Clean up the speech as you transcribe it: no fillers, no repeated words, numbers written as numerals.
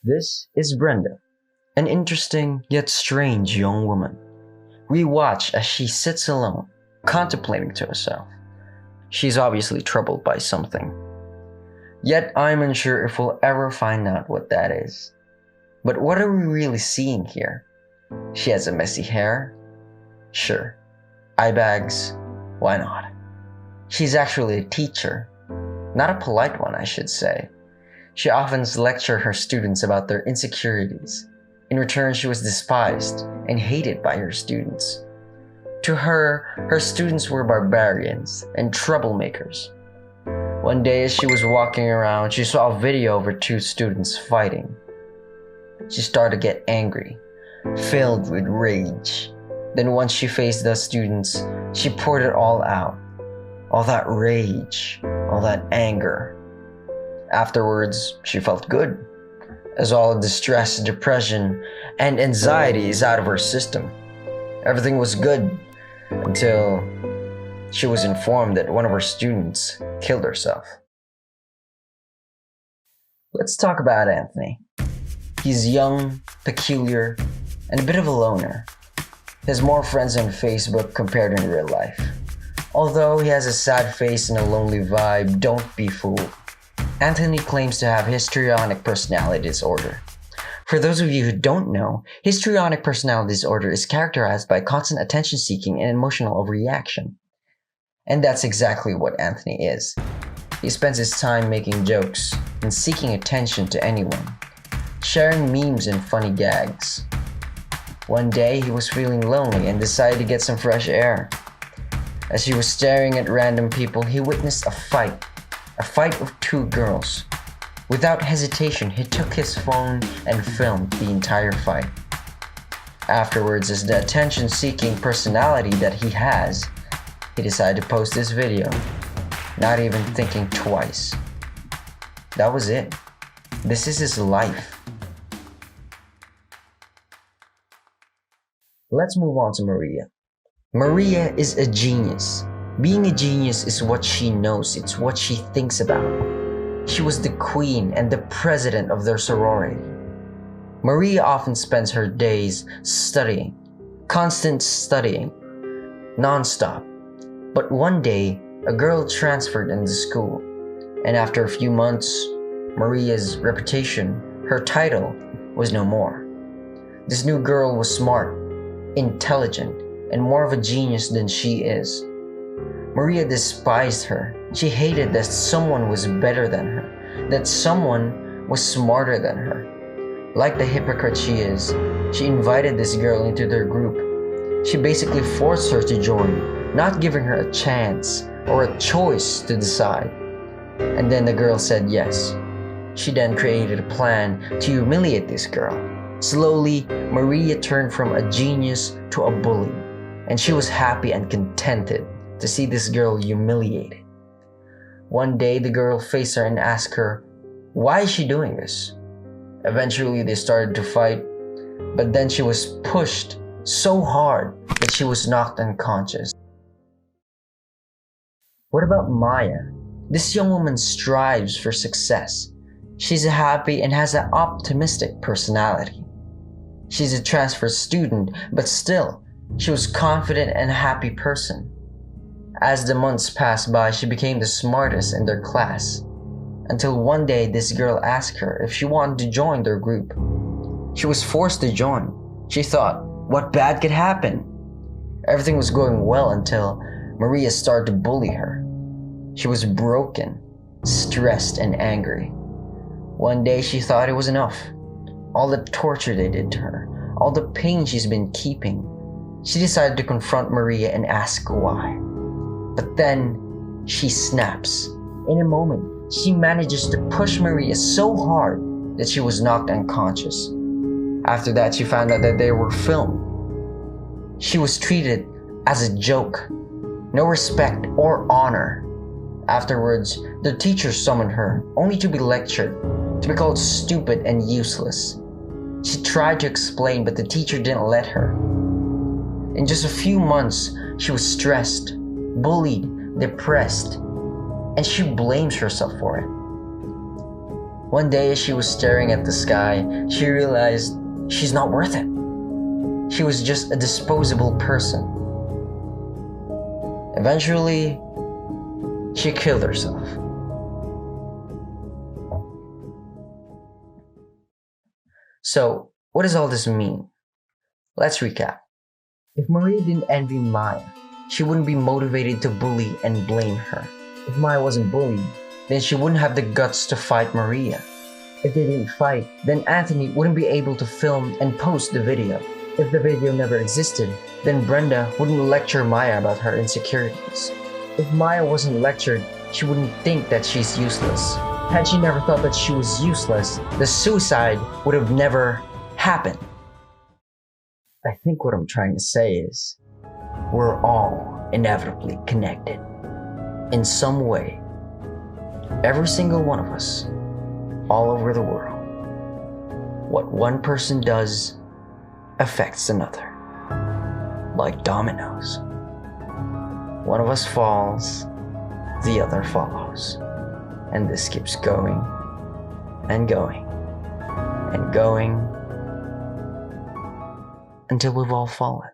This is Brenda, an interesting yet strange young woman. We watch as she sits alone, contemplating to herself. She's obviously troubled by something. Yet I'm unsure if we'll ever find out what that is. But what are we really seeing here? She has a messy hair? Sure. Eye bags? Why not? She's actually a teacher. Not a polite one, I should say. She often lectured her students about their insecurities. In return, she was despised and hated by her students. To her, her students were barbarians and troublemakers. One day as she was walking around, she saw a video of her two students fighting. She started to get angry, filled with rage. Then once she faced the students, she poured it all out. All that rage, all that anger. Afterwards, she felt good, as all the distress, depression, and anxiety is out of her system. Everything was good until she was informed that one of her students killed herself. Let's talk about Anthony. He's young, peculiar, and a bit of a loner. He has more friends on Facebook compared in real life. Although he has a sad face and a lonely vibe, don't be fooled. Anthony claims to have histrionic personality disorder. For those of you who don't know, histrionic personality disorder is characterized by constant attention-seeking and emotional overreaction. And that's exactly what Anthony is. He spends his time making jokes and seeking attention to anyone, sharing memes and funny gags. One day, he was feeling lonely and decided to get some fresh air. As he was staring at random people, he witnessed a fight of two girls. Without hesitation, he took his phone and filmed the entire fight. Afterwards, as the attention-seeking personality that he has, he decided to post this video, not even thinking twice. That was it. This is his life. Let's move on to Maria. Maria is a genius. Being a genius is what she knows, it's what she thinks about. She was the queen and the president of their sorority. Maria often spends her days studying, constant studying, non-stop. But one day, a girl transferred into school, and after a few months, Maria's reputation, her title, was no more. This new girl was smart, intelligent, and more of a genius than she is. Maria despised her. She hated that someone was better than her, that someone was smarter than her. Like the hypocrite she is, she invited this girl into their group. She basically forced her to join, not giving her a chance or a choice to decide. And then the girl said yes. She then created a plan to humiliate this girl. Slowly, Maria turned from a genius to a bully, and she was happy and contented to see this girl humiliated. One day, the girl faced her and asked her, why is she doing this? Eventually, they started to fight, but then she was pushed so hard that she was knocked unconscious. What about Maya? This young woman strives for success. She's happy and has an optimistic personality. She's a transfer student, but still, she was confident and a happy person. As the months passed by, she became the smartest in their class. Until one day, this girl asked her if she wanted to join their group. She was forced to join. She thought, what bad could happen? Everything was going well until Maria started to bully her. She was broken, stressed, and angry. One day, she thought it was enough. All the torture they did to her, all the pain she's been keeping. She decided to confront Maria and ask why. But then, she snaps. In a moment, she manages to push Maria so hard that she was knocked unconscious. After that, she found out that they were filmed. She was treated as a joke. No respect or honor. Afterwards, the teacher summoned her, only to be lectured, to be called stupid and useless. She tried to explain, but the teacher didn't let her. In just a few months, she was stressed, bullied, depressed, and she blames herself for it. One day, as she was staring at the sky, she realized she's not worth it. She was just a disposable person. Eventually, she killed herself. So, what does all this mean? Let's recap. If Maria didn't envy Maya, she wouldn't be motivated to bully and blame her. If Maya wasn't bullied, then she wouldn't have the guts to fight Maria. If they didn't fight, then Anthony wouldn't be able to film and post the video. If the video never existed, then Brenda wouldn't lecture Maya about her insecurities. If Maya wasn't lectured, she wouldn't think that she's useless. Had she never thought that she was useless, the suicide would have never happened. I think what I'm trying to say is, we're all inevitably connected. In some way. Every single one of us, all over the world. What one person does affects another. Like dominoes. One of us falls, the other follows. And this keeps going and going and going until we've all fallen.